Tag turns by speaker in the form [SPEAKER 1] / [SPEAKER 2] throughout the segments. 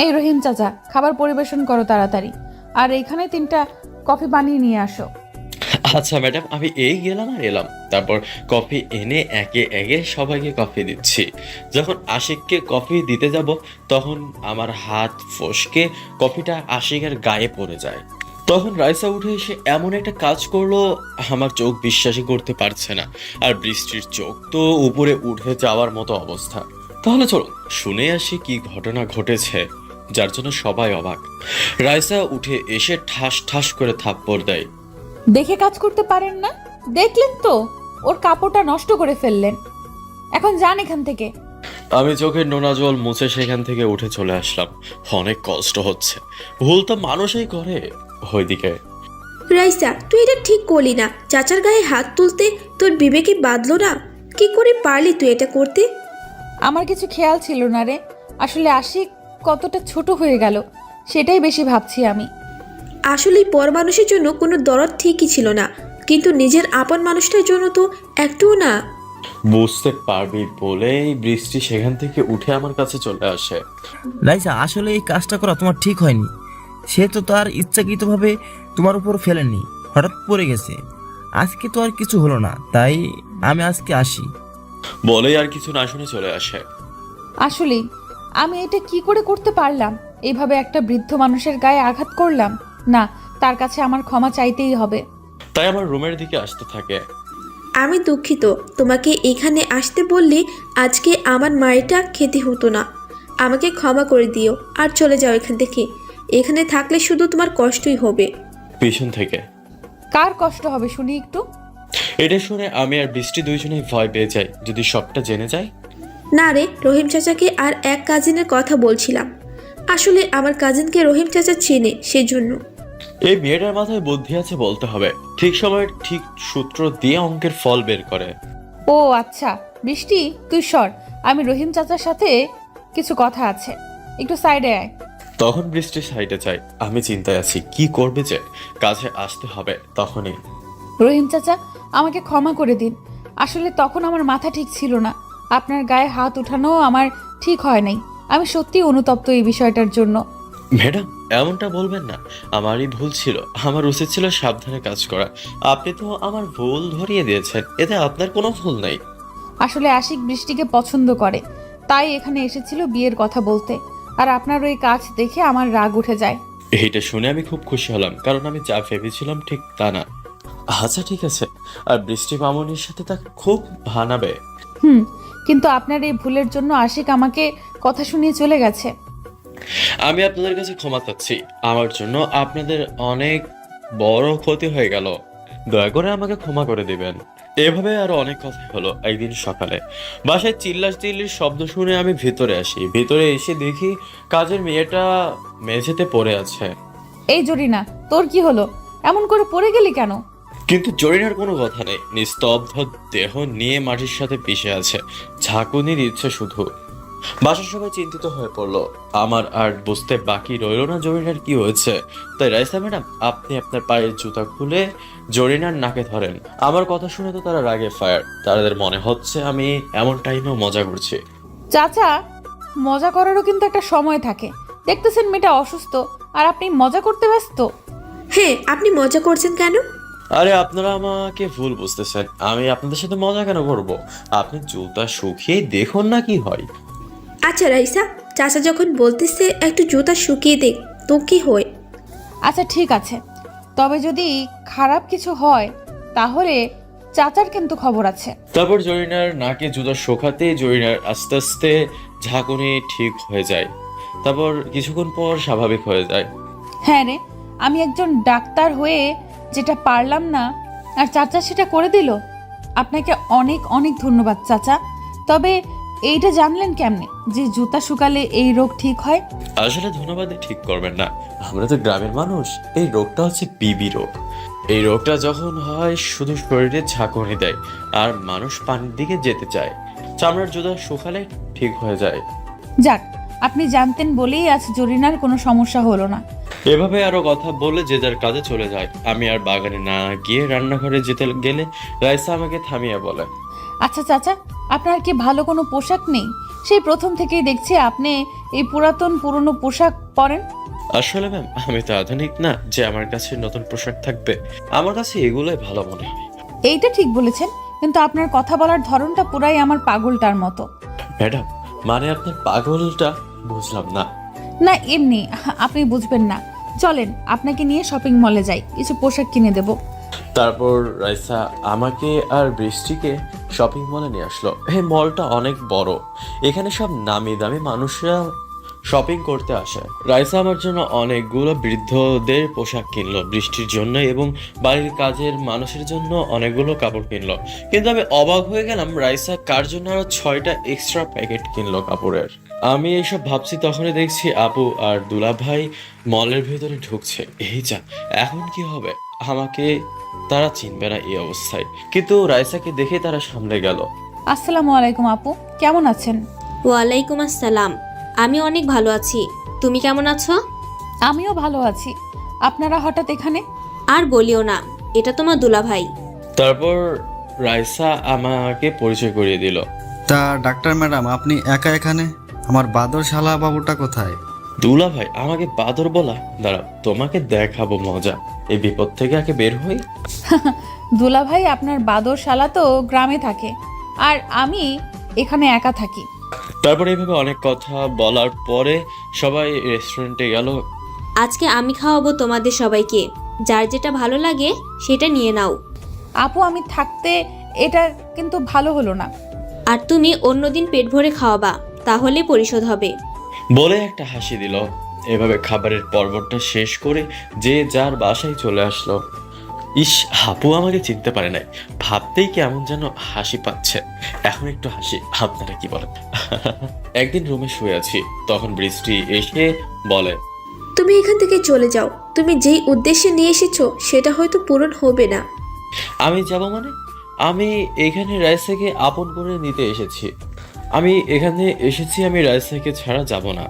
[SPEAKER 1] এই রহিম চাচা, খাবার পরিবেশন করো তাড়াতাড়ি, আর এইখানে 3টা কফি বানিয়ে নিয়ে আসো।
[SPEAKER 2] আচ্ছা ম্যাডাম, আমি এই গেলাম আর এলাম, তারপর কফি এনে একে একে সবাইকে কফি দিচ্ছি। যখন আশিককে কফি দিতে যাব তখন আমার হাত ফসকে কফিটা আশিকের গায়ে পড়ে যায়। তখন রাইসা উঠে এসে এমন একটা কাজ করলো, আমার চোখ বিশ্বাসই করতে পারছে না। আর বৃষ্টির চোখ তো উপরে উঠে যাওয়ার মতো অবস্থা। তাহলে চলো শুনে আসি কি ঘটনা ঘটেছে, যার জন্য সবাই অবাক। রাইসা উঠে এসে ঠাস ঠাস করে থাপ্পড় দেয়।
[SPEAKER 1] দেখে কাজ করতে পারেন না? দেখলেন তো, ওর কাপড়টা নষ্ট করে ফেললেন। এখন যান এখান থেকে।
[SPEAKER 2] আমি চোখের নোনা জল মুছে সেখান থেকে উঠে চলে আসলাম। অনেক কষ্ট হচ্ছে, ভুল তো মানুষই করে। ওইদিকে
[SPEAKER 3] রাইসা, তুই এটা ঠিক করলি না। চাচার গায়ে হাত তুলতে তোর বিবেকে বাঁধলো না? কি করে পারলি তুই এটা করতে?
[SPEAKER 1] আমার কিছু খেয়াল ছিল না রে। আসলে আশিক কতটা ছোট হয়ে গেল সেটাই বেশি ভাবছি আমি।
[SPEAKER 3] আসলেই পর মানুষের জন্য কোনো দরদ ঠিকই ছিল না, কিন্তু নিজের আপন মানুষটার জন্য তো একটুও না।
[SPEAKER 2] বুঝতে পারবি বলেই বৃষ্টি সেখান থেকে উঠে আমার কাছে চলে আসে।
[SPEAKER 4] রাইসা, আসলে এই কাজটা করা তোমার ঠিক হয়নি। সে তো তার ইচ্ছাকৃতভাবে তোমার উপর ফেলেনি, হঠাৎ পড়ে গেছে। আজকে তো আর কিছু হলো না, তাই আমি আজকে আসি।
[SPEAKER 2] বলেই আর কিছু না শুনে চলে আসে।
[SPEAKER 1] আসলেই আমি এটা কি করে করতে পারলাম? এইভাবে একটা বৃদ্ধ মানুষের গায়ে আঘাত করলাম। না, তার কাছে আমার ক্ষমা চাইতেই হবে।
[SPEAKER 2] তাই আমার রুমের দিকে আসতে থাকে।
[SPEAKER 3] আমি দুঃখিত, তোমাকে এখানে আসতে বললে আজকে আমার মায়েরটা খেতে হতো না। আমাকে ক্ষমা করে দিও আর চলে যাও এখান থেকে। এখানে থাকলে শুধু তোমার কষ্টই হবে।
[SPEAKER 2] পিছন থেকে
[SPEAKER 1] কার কষ্ট হবে শুনি একটু।
[SPEAKER 2] এটা শুনে আমি আর বৃষ্টি দুইজনেই ভয় পেয়ে যাই, যদি সবটা জেনে যায়।
[SPEAKER 3] না রে, রহিম চাচাকে আর এক কাজিনের কথা বলছিলাম। আসলে আমার কাজিনকে রহিম চাচা চেনে, সেজন্য।
[SPEAKER 2] এই মেয়েটার মাথায় বুদ্ধি আছে বলতে হবে, ঠিক সময় ঠিক সূত্র দিয়ে অঙ্কের ফল বের করে।
[SPEAKER 1] ও আচ্ছা, বৃষ্টি তুই সর, আমি রহিম চাচার সাথে কিছু কথা আছে, একটু সাইডে আয়।
[SPEAKER 2] তখন বৃষ্টি সাইডে যায়। আমি চিন্তায় আছি কি করবে, যে কাছে আসতে হবে তখনই।
[SPEAKER 1] রহিম চাচা, আমাকে ক্ষমা করে দিন। আসলে তখন আমার মাথা ঠিক ছিল না। আপনার গায়ে হাত উঠানো আমার ঠিক হয় নাই। আমি সত্যি অনুতপ্ত এই বিষয়টার জন্য।
[SPEAKER 2] ম্যাডাম, এমনটা বলবেন না। আমারই ভুল ছিল, আমার উচিত ছিল সাবধানে কাজ করা। আপনি তো আমার ভুল ধরিয়ে দিয়েছেন, এতে আপনার কোনো ভুল নেই।
[SPEAKER 1] আসলে আশিক বৃষ্টিকে পছন্দ করে, তাই এখানে এসেছিল বিয়ের কথা বলতে। আর আপনার ওই কাজ দেখে আমার রাগ উঠে যায়।
[SPEAKER 2] এইটা শুনে আমি খুব খুশি হলাম, কারণ আমি যা ভেবেছিলাম ঠিক তা না। আচ্ছা ঠিক আছে, আর বৃষ্টি মামনির সাথে তা খুব ভানাবে।
[SPEAKER 1] হুম, কিন্তু আপনার এই ভুলের জন্য আশিক আমাকে কথা শুনিয়ে চলে গেছে।
[SPEAKER 2] আমি আপনাদের কাছে ক্ষমা চাচ্ছি, আমার জন্য আপনাদের অনেক বড় ক্ষতি হয়ে গেল। দয়া করে আমাকে ক্ষমা করে দিবেন। এভাবে আরো অনেক কথা হলো। একদিন সকালে বাসায় চিল্লাচিল্লির শব্দ শুনে আমি ভিতরে আসি। ভিতরে এসে দেখি কাজের মেয়েটা মেঝেতে পড়ে আছে।
[SPEAKER 1] এই জরিনা, তোর কি হলো? এমন করে পড়ে গেলি কেন?
[SPEAKER 2] কিন্তু জরিনার কোনো কথা নেই, নিস্তব্ধ দেহ নিয়ে মাটির সাথে পিষে আছে। ঝাঁকুনি দিচ্ছে শুধু। বাসার সবাই চিন্তিত হয়ে পড়লো। আমার আর বুঝতে বাকি রইল না জরিনার কি হয়েছে। তাই রাইসা ম্যাডাম, আপনি আপনার পায়ের জুতা খুলে জরিনার নাকে ধরেন। আমার কথা শুনে তো তারা রাগে ফায়ার। তাদের মনে হচ্ছে আমি এমন টাইমেও মজা করছি।
[SPEAKER 1] চাচা, মজা করারও কিন্তু একটা সময় থাকে। দেখতেছেন মেয়েটা অসুস্থ, আর আপনি মজা করতে ব্যস্ত।
[SPEAKER 3] হ্যাঁ, আপনি মজা করছেন কেন?
[SPEAKER 2] আরে আপনারা আমাকে ভুল বুঝতেছেন, আমি আপনাদের সাথে মজা কেন করব? আপনি জুতা শুকিয়ে দেখুন না কি হয়।
[SPEAKER 3] আচ্ছা রাইসা, চাচা যখন বলতেছে একটু জুতা শুকিয়ে দেখ, তো কি হয়?
[SPEAKER 1] আচ্ছা ঠিক আছে, তবে যদি খারাপ কিছু হয় তাহলে চাচার কিন্তু খবর আছে।
[SPEAKER 2] তারপর জরিনার নাকে জুতা শোকাতে জরিনার আস্তে আস্তে ঝাঁকুনি ঠিক হয়ে যায়। তারপর কিছুক্ষণ পর স্বাভাবিক হয়ে যায়।
[SPEAKER 1] হ্যাঁ রে, আমি একজন ডাক্তার হয়ে যেটা পারলাম না, আর চাচা সেটা করে দিল। আপনাকে অনেক অনেক ধন্যবাদ চাচা। তবে এইটা জানলেন কেমনে যে জুতা শুকালে এই রোগ ঠিক হয়?
[SPEAKER 2] আসলে ধন্যবাদ ঠিক করবেন না, আমরা তো গ্রামের মানুষ। এই রোগটা হচ্ছে বিবি রোগ। এই রোগটা যখন হয় শুধু শরীরে ঝাঁকুনি দেয়, আর মানুষ পানির দিকে যেতে চায়। চামড়ার জুতা শুকালে ঠিক হয়ে যায়।
[SPEAKER 1] যাক, আপনি জানতেন বলেই আজ জরিনার কোনো সমস্যা হলো না।
[SPEAKER 2] এভাবে আরো কথা বলে যে যার কাজে চলে যায়। আমি আর বাগানে না গিয়ে রান্নাঘরে যেতে গেলে রাইসা আমাকে থামিয়ে বলে,
[SPEAKER 1] আচ্ছা চাচা, আপনার কি ভালো কোনো পোশাক নেই? সেই প্রথম থেকেই দেখছি আপনি এই পুরাতন পুরনো পোশাক পরেন।
[SPEAKER 2] আসলে ম্যাম, আমি তো আধুনিক না যে আমার কাছে নতুন পোশাক থাকবে। আমার কাছে এগুলোই ভালো মনে হয়।
[SPEAKER 1] এইটা ঠিক বলেছেন, কিন্তু আপনার কথা বলার ধরনটা পুরাই আমার পাগলটার মতো।
[SPEAKER 2] ম্যাডাম, মানে আপনার পাগলটা বুঝলাম না।
[SPEAKER 1] না এমনি, আপনি বুঝবেন না। চলেন আপনাকে নিয়ে শপিং মলে যাই, কিছু পোশাক কিনে দেব।
[SPEAKER 2] তারপর রাইসা আমাকে আর বৃষ্টিকে শপিং মলে নিয়ে আসলো। এই মলটা অনেক বড়, এখানে সব নামি দামি মানুষরা শপিং করতে আসে। রাইসা আমার জন্য অনেকগুলো বৃদ্ধদের পোশাক কিনলো বৃষ্টির জন্য, এবং বাড়ির কাজের মানুষের জন্য অনেকগুলো কাপড় কিনলো। কিন্তু আমি অবাক হয়ে গেলাম, রাইসা কার জন্য আরো 6টা এক্সট্রা প্যাকেট কিনলো কাপড়ের। আমি এইসব ভাবছি, তখনই দেখছি আপু আর দুলা ভাই মলের ভেতরে ঢুকছে। এই যা, এখন কি হবে? আমাকে তারা চিনবে না এই অবস্থায়, কিন্তু রাইসাকে দেখে তারা সামনে গেল।
[SPEAKER 1] আসসালামু আলাইকুম আপু, কেমন আছেন?
[SPEAKER 5] ওয়ালাইকুম আসসালাম। আমি অনেক ভালো আছি। তুমি কেমন আছো?
[SPEAKER 1] আমিও ভালো আছি। আপনারা হঠাৎ এখানে?
[SPEAKER 5] আর বলিও না, এটা তোমার দুলাভাই।
[SPEAKER 2] তারপর রাইসা আমাকে পরিচয় করিয়ে দিল।
[SPEAKER 6] তা ডাক্তার ম্যাডাম, আপনি একা এখানে? আমার বাদর শালা বাবুটা কোথায়?
[SPEAKER 2] দুলা ভাই আমাকে বাদর বলা? দাঁড়াও, তোমাকে দেখাবো মজা। এই বিপদ থেকে আগে বের হই।
[SPEAKER 1] দুলা ভাই আপনার বাদর শালা তো গ্রামে থাকে, আর আমি এখানে একা থাকি।
[SPEAKER 2] তারপর এইভাবে অনেক কথা বলার পরে সবাই রেস্টুরেন্টে গেল।
[SPEAKER 5] আজকে আমি খাওয়াবো তোমাদের সবাইকে। যার যেটা ভালো লাগে সেটা নিয়ে নাও।
[SPEAKER 1] আপু আমি থাকতে এটা কিন্তু ভালো হলো না।
[SPEAKER 5] আর তুমি অন্যদিন পেট ভরে খাওয়াবা, তাহলে পরিশোধ হবে।
[SPEAKER 2] বলে একটা হাসি দিল। এভাবে খাবারের পর্বটা শেষ করে যে যার বাসায় চলে আসলো। ইস, আপু আমাকে চিনতে পারে নাই, ভাবতেই কেমন যেন হাসি পাচ্ছে। এখন একটু হাসি, আপনারা কি বলেন? একদিন রুমে শুয়ে আছি, তখন বৃষ্টি এসে বলে,
[SPEAKER 3] তুমি এখান থেকে চলে যাও। তুমি যেই উদ্দেশ্যে নিয়ে এসেছো সেটা হয়তো পূরণ হবে না।
[SPEAKER 2] আমি যাব মানে? আমি এখানে রাইসাকে আপন করে নিতে এসেছি। আমি এখানে এসেছি, আমি রাইসাকে ছাড়া যাব না।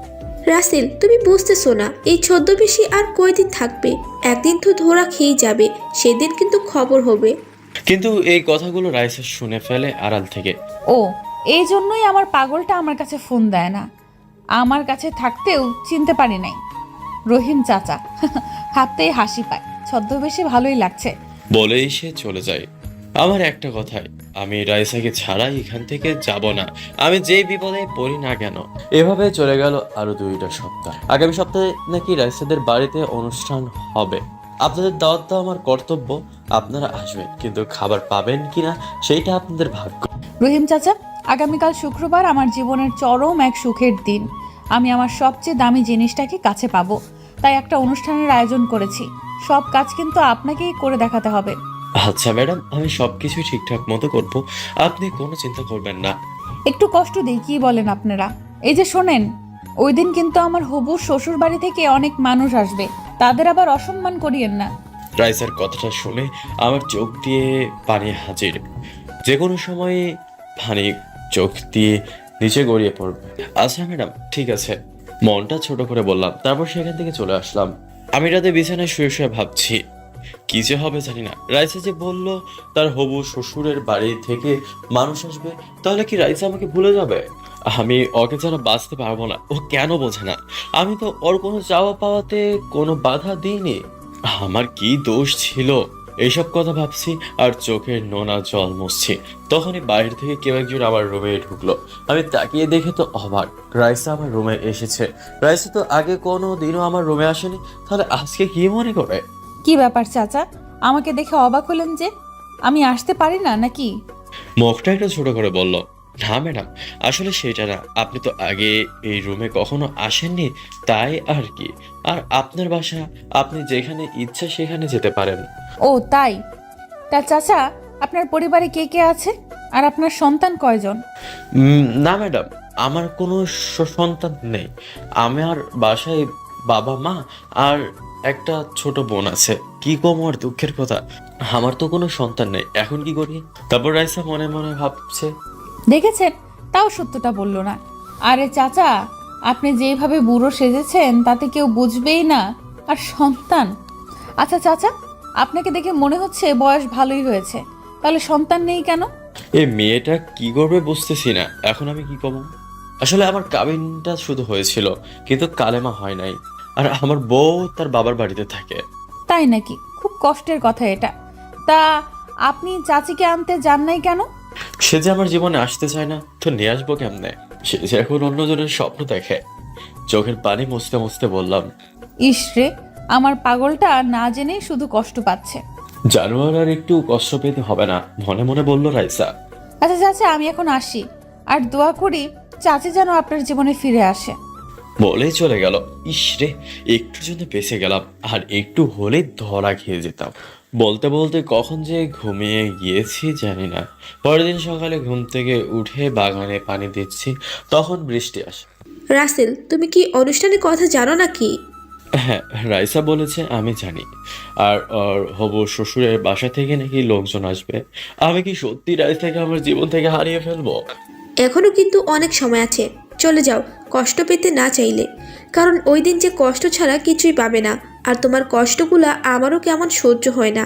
[SPEAKER 3] রাসেল, তুমি বুঝতেছো না, এই ছদ্মবেশী আর কয়দিন থাকবে? একদিন তো ধরা খেয়ে যাবে, সেদিন কিন্তু খবর হবে।
[SPEAKER 2] কিন্তু এই কথাগুলো রাইসা শুনে ফেলে আড়াল থেকে।
[SPEAKER 1] ও, এই জন্যই আমার পাগলটা আমার কাছে ফোন দেয় না। আমার কাছে থাকতেও চিনতে পারি নাই। রহিম চাচা, ভাবতেই হাসি পায়। ছদ্মবেশে ভালোই লাগছে।
[SPEAKER 2] বলেই সে চলে যায়। আমার একটা কথাই, আমি রাইসাকে ছাড়া এখান থেকে যাব না, আমি যেই বিপদে পড়ি না কেন। এভাবে চলে গেল আরো 2টা সপ্তাহ। আগামী সপ্তাহে নাকি রাইসাদের বাড়িতে অনুষ্ঠান হবে। আপনাদের দাওয়াত দেওয়া আমার কর্তব্য। আপনারা আসবেন, কিন্তু খাবার পাবেন কিনা সেইটা আপনাদের ভাগ্য।
[SPEAKER 1] রহিম চাচা, আগামীকাল শুক্রবার আমার জীবনের চরম এক সুখের দিন। আমি আমার সবচেয়ে দামি জিনিসটাকে কাছে পাবো, তাই একটা অনুষ্ঠানের আয়োজন করেছি। সব কাজ কিন্তু আপনাকেই করে দেখাতে হবে।
[SPEAKER 2] আচ্ছা ম্যাডাম, আমি সবকিছু ঠিকঠাক মতো করব, আপনি কোনো চিন্তা করবেন না।
[SPEAKER 1] একটু কষ্ট দিই, কি বলেন আপনারা? এই যে শোনেন, ওই দিন কিন্তু আমার হবু শ্বশুর বাড়ি থেকে অনেক মানুষ আসবে, তাদের আবার অসম্মান করিয়েন না।
[SPEAKER 2] রাইসার কথাটা শুনে আমার চোখ দিয়ে পানি হাজির। যে কোনো সময়ে পানি চোখ দিয়ে নিচে গড়িয়ে পড়বে। আচ্ছা ম্যাডাম, ঠিক আছে, মনটা ছোট করে বললাম। তারপর সেখান থেকে চলে আসলাম। আমি রাতে বিছানায় শুয়ে শুয়ে ভাবছি, কি যে হবে জানি না। রাইসা যে বলল তার হবু শ্বশুরের বাড়ি থেকে মানুষ আসবে, তাহলে কি রাইসা আমাকে ভুলে যাবে? আমি ওকে ছাড়া বাঁচতে পারবো না। ও কেন বোঝে না? আমি তো ওর কোনো চাওয়া পাওয়াতে কোনো বাধা দিইনি। আমার কি দোষ ছিল? এইসব কথা ভাবছি আর চোখের নোনা জল মুছছি। তখনই বাইরে থেকে কেউ একজন আমার রুমে ঢুকলো। আমি তাকিয়ে দেখে তো অবাক, রাইসা আমার রুমে এসেছে। রাইসা তো আগে কোনো দিনও আমার রুমে আসেনি, তাহলে আজকে কি মনে করে?
[SPEAKER 1] কি ব্যাপার চাচা, আমাকে দেখে অবাক হলেন যে? আমি আসতে পারি না নাকি?
[SPEAKER 2] মুখটা একটু ছোট করে বলল, না ম্যাডাম, আসলে সেটা না। আপনি তো আগে এই রুমে কখনো আসেননি, তাই আর কি। আর আপনার বাসা, আপনি যেখানে ইচ্ছা সেখানে যেতে পারেন।
[SPEAKER 1] ও তাই? তা চাচা, আপনার পরিবারে কে কে আছে, আর আপনার সন্তান কয়জন?
[SPEAKER 2] না ম্যাডাম, আমার কোনো সন্তান নেই। আমার বাসায় বাবা মা আর একটা ছোট বোন আছে। কি কম আর দুঃখের কথা, আমার তো কোনো সন্তান নেই। এখন কি করি? তারপর রাইসা মনে মনে ভাবছে,
[SPEAKER 1] দেখেছেন, তাও সত্যটা বলল না। আরে চাচা, আপনি যেভাবে বুড়ো সেজেছেন তাতে কেউ বুঝবেই না। আর সন্তান? আচ্ছা চাচা, আপনাকে দেখে মনে হচ্ছে বয়স ভালোই হয়েছে, তাহলে সন্তান নেই কেন?
[SPEAKER 2] এই মেয়েটা কি করবে বুঝতেছি না। এখন আমি কি করবো? আসলে আমার কাবিনটা শুধু হয়েছিল, কিন্তু কালেমা হয় নাই। আর আমার বউ তার বাবার বাড়িতে থাকে।
[SPEAKER 1] তাই নাকি? খুব কষ্টের কথা এটা। তা আপনি চাচিকে আনতে যান নাই কেন?
[SPEAKER 2] সে যে আমার জীবনে আসতে চায় না, তো নিয়ে আসবো কেমনে? সে যে এখন অন্যজনের স্বপ্ন দেখে। চোখের পানি মুছতে মুছতে বললাম,
[SPEAKER 1] ইসরে, আমার পাগলটা না জেনেই শুধু কষ্ট পাচ্ছে।
[SPEAKER 2] জানোয়ার আর একটু কষ্ট পেতে হবে না, মনে মনে বলল রাইসা।
[SPEAKER 1] আচ্ছা চাচা, আমি এখন আসি। আর দোয়া করি চাচি যেন আপনার জীবনে ফিরে আসে।
[SPEAKER 2] বলেই চলে গেল। ইসরে, একটু জন্য বেঁচে গেলাম, আর একটু হলেই ধরা খেয়ে যেতাম। বলতে বলতে কখন যে ঘুমিয়ে গিয়েছি জানি না। পরের দিন সকালে ঘুম থেকে উঠে বাগানে পানি দিচ্ছি, তখন বৃষ্টি আসে।
[SPEAKER 3] রাসেল, তুমি কি অনুষ্ঠানের কথা জানো নাকি?
[SPEAKER 2] হ্যাঁ, রাইসা বলেছে আমি জানি। আর ওর হবু শ্বশুরের বাসা থেকে নাকি লোকজন আসবে। আমি কি সত্যি রাইসাকে আমার জীবন থেকে হারিয়ে ফেলবো?
[SPEAKER 3] এখনো কিন্তু অনেক সময় আছে, চলে যাও কষ্ট পেতে না চাইলে। কারণ ওই দিন যে কষ্ট ছাড়া কিছুই পাবে না, আর তোমার কষ্টগুলা আমারও কেমন সহ্য হয় না।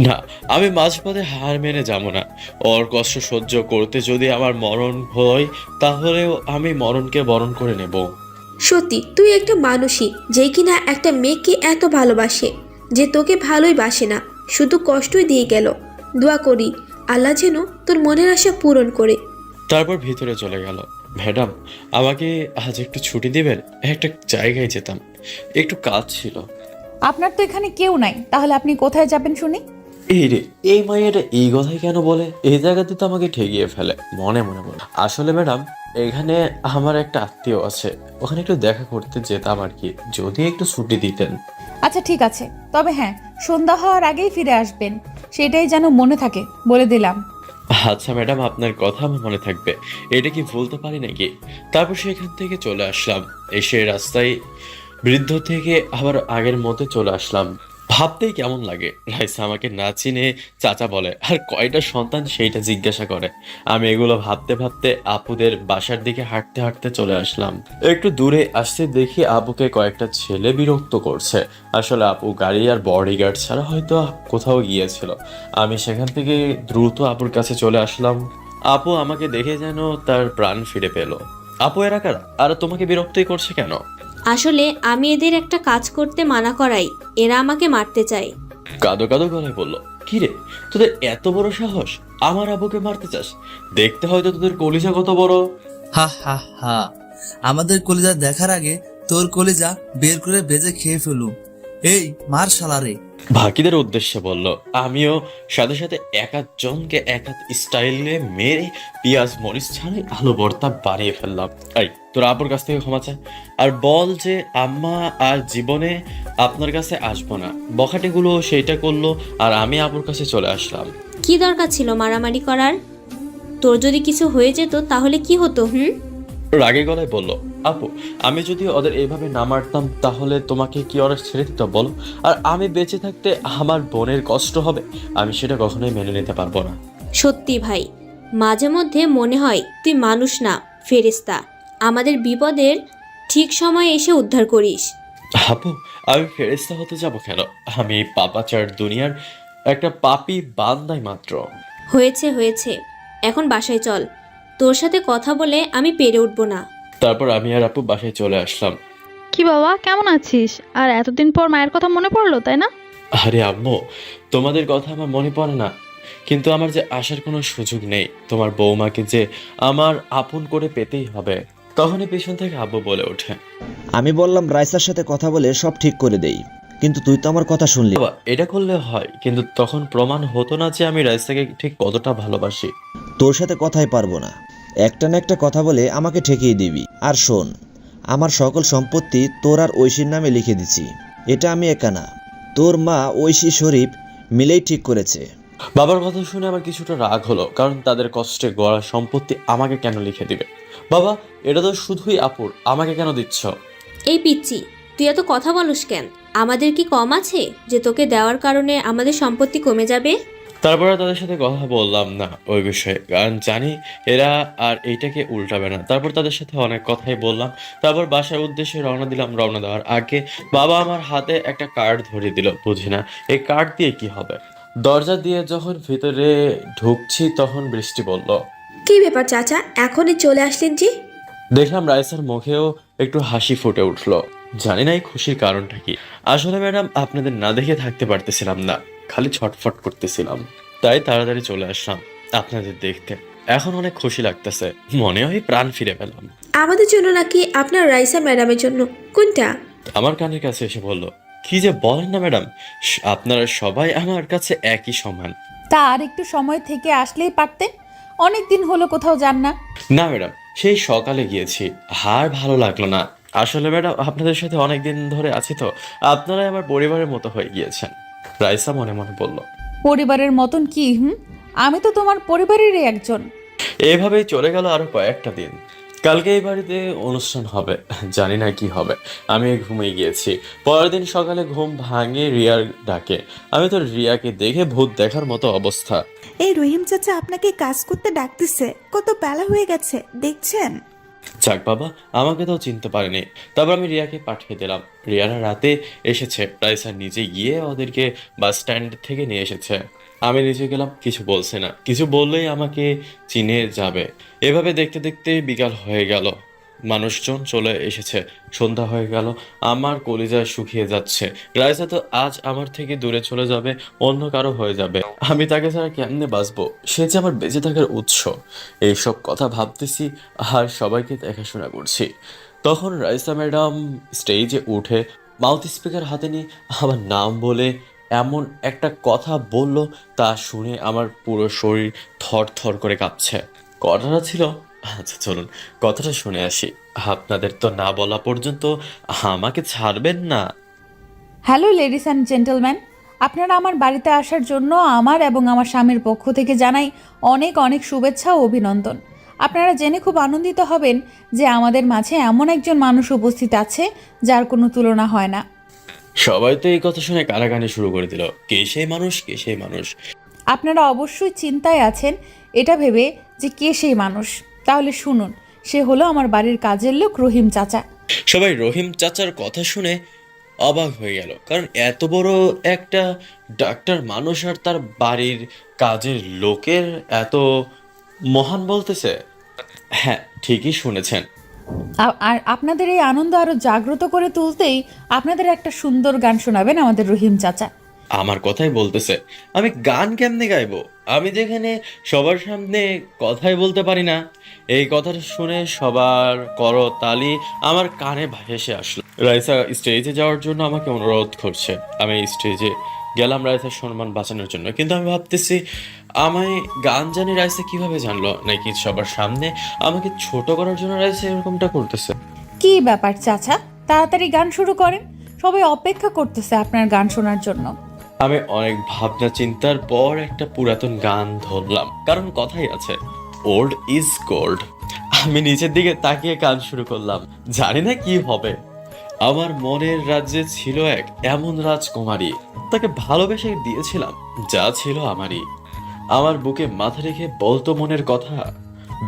[SPEAKER 2] না, আমি মাঝপথে হার মেনে যাবো না। ওর কষ্ট সহ্য করতে যদি আমার মরণ হয়, তাহলেও আমি মরণকে বরণ করে নেব।
[SPEAKER 3] সত্যি তুই একটা মানুষই, যে কিনা একটা মেয়েকে এত ভালোবাসে, যে তোকে ভালোই বাসে না, শুধু কষ্টই দিয়ে গেল। দোয়া করি আল্লাহ যেন তোর মনের আশা পূরণ করে।
[SPEAKER 2] তারপর ভিতরে চলে গেল। ম্যাডাম, আমাকে আজ একটু ছুটি দিবেন? একটা জায়গায় যেতাম, একটু কাজ ছিল।
[SPEAKER 1] আপনার তো এখানে কেউ নাই, তাহলে আপনি কোথায় যাবেন শুনি?
[SPEAKER 2] এই রে, এই মাইয়াটা এই কথাই কেন বলে? এই জায়গাতে তো আমাকে ঠেকিয়ে ফেলে। মনে মনে বলে, আসলে ম্যাডাম, এখানে আমার একটা আত্মীয় আছে, ওখানে একটু দেখা করতে যেতাম আর কি, যদি একটু ছুটি দিতেন।
[SPEAKER 1] আচ্ছা ঠিক আছে, তবে হ্যাঁ, সন্ধ্যা হওয়ার আগেই ফিরে আসবেন, সেটাই যেন মনে থাকে, বলে দিলাম।
[SPEAKER 2] আচ্ছা ম্যাডাম, আপনার কথা আমার মনে থাকবে। এটা কি ভুলতে পারি নাকি? তারপর সেখান থেকে চলে আসলাম। এসে রাস্তায় বৃদ্ধ থেকে আবার আগের মতো চলে আসলাম। ভাবতেই কেমন লাগে, রাইসা আমাকে না চিনে চাচা বলে, আর কয়টা সন্তান সেইটা জিজ্ঞাসা করে। আমি এগুলো ভাবতে ভাবতে আপুদের বাসার দিকে হাঁটতে হাঁটতে চলে আসলাম। একটু দূরে আসতে দেখি আপুকে কয়েকটা ছেলে বিরক্ত করছে। আসলে আপু গাড়ি আর বডিগার্ড ছাড়া হয়তো কোথাও গিয়েছিল। আমি সেখান থেকে দ্রুত আপুর কাছে চলে আসলাম। আপু আমাকে দেখে যেন তার প্রাণ ফিরে পেল। আপু, এরা কারা? আর তোমাকে বিরক্তই করছে কেন?
[SPEAKER 5] আসলে আমি এদের একটা কাজ করতে মানা করাই, এরা আমাকে মারতে চায়।
[SPEAKER 2] কাদো কাদো গলায় বলল, কি রে, তোদের এত বড় সাহস? আমার আবুকে মারতে চাস? দেখতে হয়তো তোদের কলিজা কত বড়।
[SPEAKER 7] হা হা হা, আমাদের কলিজা দেখার আগে তোর কলিজা বের করে বেজে খেয়ে ফেলুম। এই মার শালারে।
[SPEAKER 2] বাকিদের উদ্দেশ্যে বলল। আমিও সাথে সাথে এক জনকে এক হাত স্টাইলে মেরে পেঁয়াজ মরিচ ছাড়াই আলু ভর্তা বানিয়ে ফেললাম। এই, তোর আপুর কাছ থেকে ক্ষমা চা, আর বল যে আম্মা আর জীবনে আপনার কাছে আসবো না। বখাটেগুলো সেইটা করলো, আর আমি আপুর কাছে চলে আসলাম।
[SPEAKER 5] কি দরকার ছিল মারামারি করার? তোর যদি কিছু হয়ে যেত তাহলে কি হতো?
[SPEAKER 2] রাগে গলায় বলল, আপু, আমি যদি ওদের এইভাবে না মারতাম, তাহলে তোমাকে কি ওরা ছেড়ে দিত বলো? আর আমি বেঁচে থাকতে আমার বোনের কষ্ট হবে, আমি সেটা কখনোই মেনে নিতে পারবো না।
[SPEAKER 5] সত্যি ভাই, মাঝে মধ্যে মনে হয় তুই মানুষ না, ফেরেশতা। আমাদের বিপদের ঠিক সময়ে এসে উদ্ধার করিস।
[SPEAKER 2] আপু, আমি ফেরেশতা হতে যাব কেন? আমি পাপাচার দুনিয়ার একটা পাপী বান্দাই মাত্র।
[SPEAKER 5] হয়েছে হয়েছে, এখন বাসায় চল। তোর সাথে কথা বলে আমি পেরে উঠবো না।
[SPEAKER 2] তারপর আমি আর আপু বাসায় চলে আসলাম।
[SPEAKER 8] কি বাবা, কেমন আছিস? আর এতদিন পর মায়ের কথা মনে পড়লো, তাই না?
[SPEAKER 2] আরে আম্মু, তোমাদের কথা আমার মনে পড়ে না, কিন্তু আমার যে আসার কোনো সুযোগ নেই। তোমার বৌমাকে যে আমার আপন করে পেতেই হবে। তখনই পেছন থেকে আব্বু বলে ওঠে,
[SPEAKER 9] আমি বললাম রাইসার সাথে কথা বলে সব ঠিক করে দেই, কিন্তু তুই তো আমার কথা শুনলি।
[SPEAKER 2] বাবা, এটা করলে হয়, কিন্তু তখন প্রমাণ হতো না যে আমি রাইসাকে ঠিক কতটা ভালোবাসি।
[SPEAKER 9] তোর সাথে কথাই পারবো না, একটা না একটা কথা বলে আমাকে ঠেকিয়ে দিবি। আর শোন, আমার সকল সম্পত্তি তোর আর ঐশীর নামে লিখে দিছি। এটা আমি একা না, তোর মা ঐশী শরীফ মিলেই ঠিক করেছে।
[SPEAKER 2] বাবার কথা শুনে আমার কিছুটা রাগ হলো, কারণ তাদের কষ্টে গড়া সম্পত্তি আমাকে কেন লিখে দিবে? বাবা, এটা তো শুধুই আপুর, আমাকে কেন দিচ্ছ?
[SPEAKER 5] এই পিচ্চি, তুই এত কথা বলস কেন? আমাদের কি কম আছে যে তোকে দেওয়ার কারণে আমাদের সম্পত্তি কমে যাবে?
[SPEAKER 2] তারপরে তাদের সাথে কথা বললাম না ওই বিষয়ে, কারণ জানি এরা আর এইটাকে উল্টাবে না। তারপর তাদের সাথে অনেক কথাই বললাম। তারপর বাসার উদ্দেশ্যে রওনা দিলাম। রওনা দেওয়ার আগে বাবা আমার হাতে একটা কার্ড ধরিয়ে দিল। বুঝি না এই কার্ড দিয়ে কি হবে। দরজা দিয়ে যখন ভিতরে ঢুকছি, তখন বৃষ্টি বলল,
[SPEAKER 3] কি ব্যাপার চাচা, এখনই চলে আসলেন যে?
[SPEAKER 2] দেখলাম রাইসার মুখেও একটু হাসি ফুটে উঠলো। জানি না এই খুশির কারণটা কি। আসলে ম্যাডাম আপনাদের না দেখে থাকতে পারতেছিলাম না, খালি ছটফট করতেছিলাম, তাই তাড়াতাড়ি চলে আসলাম আপনাদের দেখতে। এখন অনেক খুশি লাগতেছে, মনে হয় প্রাণ ফিরে পেলাম।
[SPEAKER 3] আমাদের জন্য নাকি আপনার রাইসা ম্যাডামের জন্য? কোনটা?
[SPEAKER 2] আমার কানের কাছে এসে বলল, কি যে বলেন না ম্যাডাম, আপনারা সবাই আমার কাছে একই সমান।
[SPEAKER 1] তা আর একটু সময় থেকে আসলেই পারতেন, অনেক দিন হলো কোথাও যান না।
[SPEAKER 2] না ম্যাডাম, সেই সকালে গিয়েছি, আর ভালো লাগলো না। আসলে ম্যাডাম আপনাদের সাথে অনেক দিন ধরে আছি তো, আপনারাই আমার পরিবারের মতো হয়ে গিয়েছেন। রাইসা মনে মনে বলল।
[SPEAKER 1] পরিবারের মতন কি? আমি তো তোমার পরিবারেরই একজন।
[SPEAKER 2] এভাবেই চলে গেল আরো কয়েকটা দিন। কালকে এই বাড়িতে অনুষ্ঠান হবে, জানি না কি হবে। আমি ঘুমিয়ে গিয়েছি। পরের দিন সকালে ঘুম ভাঙে রিয়ার ডাকে। আমি তো রিয়াকে দেখে ভূত দেখার মতো অবস্থা।
[SPEAKER 10] এই রহিম চাচা আপনাকে কাজ করতে ডাকতেছে, কত বেলা হয়ে গেছে দেখছেন?
[SPEAKER 2] যাক বাবা, আমাকে তো চিনতে পারেনি। তারপর আমি রিয়াকে পাঠিয়ে দিলাম। রিয়ারা রাতে এসেছে, রাইসা নিজে গিয়ে ওদেরকে বাস স্ট্যান্ড থেকে নিয়ে এসেছে। আমি নিচে গেলাম, কিছু বলছে না, কিছু বললেই আমাকে চিনে যাবে। এভাবে দেখতে দেখতে বিকাল হয়ে গেল, মানুষজন চলে এসেছে, সন্ধ্যা হয়ে গেল। আমার কলিজা শুকিয়ে যাচ্ছে। রাইসা তো আজ আমার থেকে দূরে চলে যাবে, অন্য কারো হয়ে যাবে। আমি তাকে ছাড়া কেমনে বাঁচবো? সে যে আমার বেঁচে থাকার উৎস। এইসব কথা ভাবতেছি আর সবাইকে দেখাশোনা করছি। তখন রাইসা ম্যাডাম স্টেজে উঠে মাউথ স্পিকার হাতে নিয়ে আমার নাম বলে এমন একটা কথা বলল, তা শুনে আমার পুরো শরীর থর থর করে কাঁপছে। কথাটা ছিল, আচ্ছা চলুন কথাটা শুনে আসি। আপনাদের তো না বলা পর্যন্ত আমাকে ছাড়বেন না।
[SPEAKER 1] হ্যালো লেডিস অ্যান্ড জেন্টলম্যান, আপনারা আমার বাড়িতে আসার জন্য আমার এবং আমার স্বামীর পক্ষ থেকে জানাই অনেক অনেক শুভেচ্ছা ও অভিনন্দন। আপনারা জেনে খুব আনন্দিত হবেন যে আমাদের মাঝে এমন একজন মানুষ উপস্থিত আছে যার কোনো তুলনা হয় না।
[SPEAKER 2] সবাই তো এই কথা শুনে কানাকানি শুরু করে দিল, কে সেই মানুষ, কে সেই মানুষ।
[SPEAKER 1] আপনারা অবশ্যই চিন্তায় আছেন এটা ভেবে যে কে সেই মানুষ। তাহলে শুনুন, সে হলো আমার বাড়ির কাজের লোক রহিম চাচা।
[SPEAKER 2] সবাই রহিম চাচার কথা শুনে অবাক হয়ে গেল, কারণ এত বড় একটা ডাক্তার মানুষ আর তার বাড়ির কাজের লোকের এত মহান বলতেছে। হ্যাঁ, ঠিকই শুনেছেন।
[SPEAKER 1] আর আপনাদের এই আনন্দ আরো জাগ্রত করে তুলতেই আপনাদের একটা সুন্দর গান শোনাবেন আমাদের রহিম চাচা।
[SPEAKER 2] আমার কথাই বলতেছে, আমি গান কেমনে গাইবো? আমি যেখানে সবার সামনে কথাই বলতে পারি না। এই কথাটা শুনে সবার করতালি আমার কানে ভেসে আসলো। রাইসা স্টেজে যাওয়ার জন্য আমাকে অনুরোধ করছে। আমি স্টেজে গেলাম রাইসার সম্মান বাঁচানোর জন্য, কিন্তু আমি ভাবতেছি আমি গান জানি, রাইসা কিভাবে জানলো? নাকি সবার সামনে আমাকে ছোট করার জন্য রাইসা এরকমটা করতেছে?
[SPEAKER 1] কি ব্যাপার চাচা, তাড়াতাড়ি গান শুরু করেন, সবাই অপেক্ষা করতেছে আপনার গান শোনার জন্য।
[SPEAKER 2] আমি অনেক ভাবনা চিন্তার পর একটা পুরাতন গান ধরলাম, কারণ কথাই আছে ওল্ড ইজ গোল্ড। আমি নিচের দিকে তাকিয়ে গান শুরু করলাম। জানি না কি হবে। আমার মনের রাজ্যে ছিল এক এমন রাজকুমারী, তাকে ভালোবেসে দিয়েছিলাম যা ছিল আমারই। আমার বুকে মাথা রেখে বলতো মনের কথা,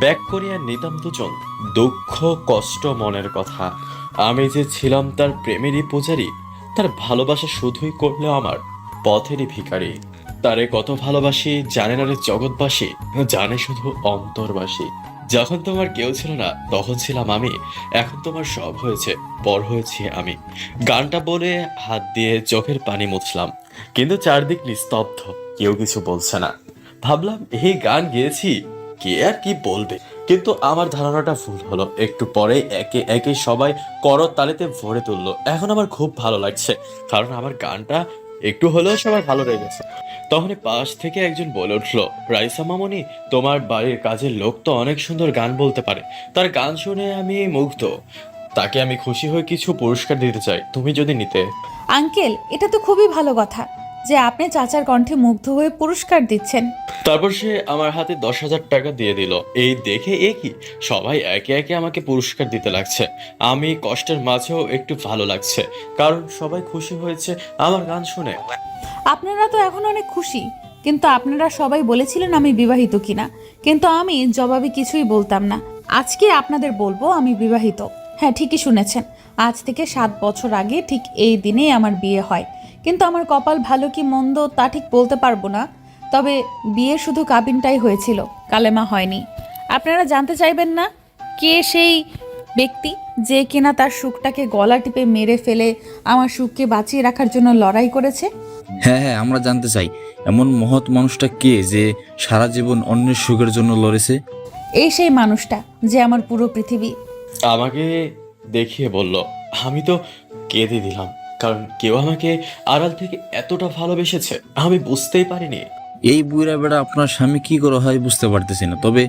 [SPEAKER 2] ব্যাক করিয়া নিতাম দুজন দুঃখ কষ্ট মনের কথা। আমি যে ছিলাম তার প্রেমেরই পূজারী, তার ভালোবাসা শুধুই করলো আমার পথেরই ভিখারি। তারে কত ভালোবাসি জানে না রে জগৎবাসী, জানে শুধু অন্তরবাসী। যখন তোমার কেউ ছিল না তখন ছিলাম আমি, এখন তোমার সব হয়েছে, পর হয়েছি আমি। গানটা বলে হাত দিয়ে চোখের পানি মুছলাম, কিন্তু চারদিক নিস্তব্ধ, কেউ কিছু বলছে না। ভাবলাম এই গান গেয়েছি, কে আর কি বলবে, কিন্তু আমার ধারণাটা ভুল হলো। একটু পরে একে একে সবাই করতালিতে ভরে তুললো। এখন আমার খুব ভালো লাগছে, কারণ আমার গানটা একটু হলেও সবার ভালো লেগেছে। তখনই পাশ থেকে একজন বলে উঠলো, রাইসা মামনি, তোমার বাড়ির কাজের লোক তো অনেক সুন্দর গান বলতে পারে। তার গান শুনে আমি মুগ্ধ। তাকে আমি খুশি হয়ে কিছু পুরস্কার দিতে চাই, তুমি যদি নিতে।
[SPEAKER 1] আঙ্কেল, এটা তো খুবই ভালো কথা যে আপনি চাচার কণ্ঠে মুগ্ধ হয়ে পুরস্কার দিচ্ছেন।
[SPEAKER 2] তারপর সে আমার হাতে 10,000 টাকা দিয়ে দিল। এই দেখে এ কি, সবাই একে একে আমাকে পুরস্কার দিতে লাগছে। আমি কষ্টের মাঝেও একটু ভালো লাগছে, কারণ সবাই খুশি হয়েছে আমার গান শুনে।
[SPEAKER 1] আপনারা তো এখন অনেক খুশি, কিন্তু আপনারা সবাই বলেছিলেন আমি বিবাহিত কিনা, কিন্তু আমি জবাবে কিছুই বলতাম না। আজকে আপনাদের বলবো আমি বিবাহিত। হ্যাঁ, ঠিকই শুনেছেন, আজ থেকে 7 বছর আগে ঠিক এই দিনেই আমার বিয়ে হয়। কিন্তু আমার কপাল ভালো কি মন্দ তা ঠিক বলতে পারবো না, তবে বিয়ে শুধু কাবিনটাই হয়েছিল, কালেমা হয়নি। আপনারা জানতে চাইবেন না কে সেই ব্যক্তি যে কিনা তার সুখটাকে গলা টিপে মেরে ফেলে আমার সুখকে বাঁচিয়ে রাখার জন্য লড়াই করেছে।
[SPEAKER 11] হ্যাঁ হ্যাঁ, আমরা জানতে চাই এমন মহৎ মানুষটা কে যে সারা জীবন অন্যের সুখের জন্য লড়েছে।
[SPEAKER 1] এই সেই মানুষটা যে আমার পুরো পৃথিবী।
[SPEAKER 2] আমাকে দেখিয়ে বলল। আমি তো কেঁদে দিলাম, কারণ কেউ আমাকে আড়াল থেকে এতটা ভালোবেসেছে আমি বুঝতেই পারিনি।
[SPEAKER 11] এই বুইরা বেড়া আপনার স্বামী কি করে হয় বুঝতে পারতেছি না, তবে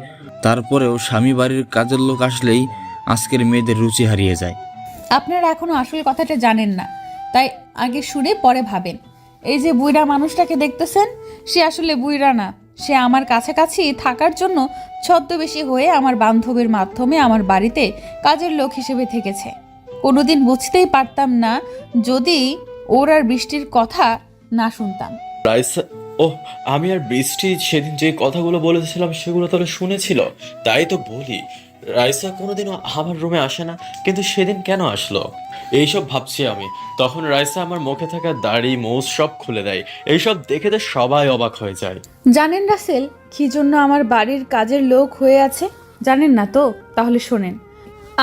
[SPEAKER 11] তারপরেও স্বামী বাড়ির কাজের লোক আসলেই আজকের মেয়েদের রুচি হারিয়ে যায়।
[SPEAKER 1] আপনারা এখনো আসল কথাটা জানেন না, তাই আগে শুনে পরে ভাবেন। এই যে বুইড়া মানুষটাকে দেখতেছেন, সে আসলে বুইড়া না, সে আমার কাছাকাছি থাকার জন্য ছদ্মবেশী হয়ে আমার বান্ধবীর মাধ্যমে আমার বাড়িতে কাজের লোক হিসেবে থেকেছে। কোনোদিন বুঝতেই পারতাম না যদি ওর আর বৃষ্টির কথা না শুনতাম।
[SPEAKER 2] রাইসা, ও আমি আর বৃষ্টি সেদিন যে কথাগুলো বলেছিলাম সেগুলো তাহলে শুনেছিল, তাই তো বলি রাইসা কোনোদিনও আমার রুমে আসে না, কিন্তু সেদিন কেন আসলো এইসব ভাবছি আমি। তখন রাইসা আমার মুখে থাকা দাড়ি মোজ সব খুলে দেয়। এইসব দেখে তো সবাই অবাক হয়ে যায়।
[SPEAKER 1] জানেন রাসেল কি জন্য আমার বাড়ির কাজের লোক হয়ে আছে? জানেন না তো? তাহলে শোনেন।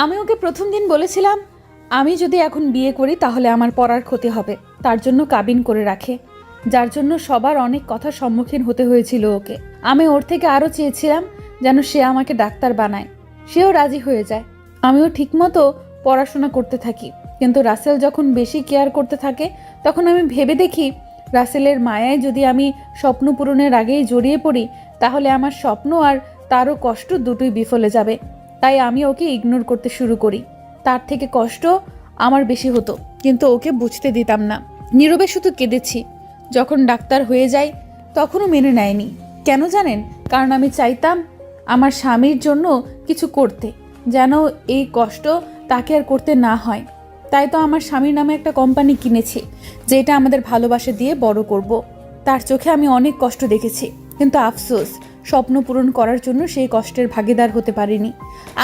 [SPEAKER 1] আমি ওকে প্রথম দিন বলেছিলাম আমি যদি এখন বিয়ে করি তাহলে আমার পড়ার ক্ষতি হবে, তার জন্য কাবিন করে রাখে, যার জন্য সবার অনেক কথার সম্মুখীন হতে হয়েছিল ওকে। আমি ওর থেকে আরও চেয়েছিলাম যেন সে আমাকে ডাক্তার বানায়, সেও রাজি হয়ে যায়। আমিও ঠিকমতো পড়াশোনা করতে থাকি, কিন্তু রাসেল যখন বেশি কেয়ার করতে থাকে তখন আমি ভেবে দেখি রাসেলের মায়ায় যদি আমি স্বপ্ন পূরণের আগেই জড়িয়ে পড়ি তাহলে আমার স্বপ্ন আর তারও কষ্ট দুটোই বিফলে যাবে। তাই আমি ওকে ইগনোর করতে শুরু করি। তার থেকে কষ্ট আমার বেশি হতো, কিন্তু ওকে বুঝতে দিতাম না। নীরবে শুধু কেঁদেছি। যখন ডাক্তার হয়ে যাই তখনও মেনে নেয়নি। কেন জানেন? কারণ আমি চাইতাম আমার স্বামীর জন্য কিছু করতে, যেন এই কষ্ট তাকে আর করতে না হয়। তাই তো আমার স্বামীর নামে একটা কোম্পানি কিনেছি, যেটা আমাদের ভালোবাসা দিয়ে বড় করব। তার চোখে আমি অনেক কষ্ট দেখেছি, কিন্তু আফসোস স্বপ্ন পূরণ করার জন্য সেই কষ্টের ভাগিদার হতে পারিনি।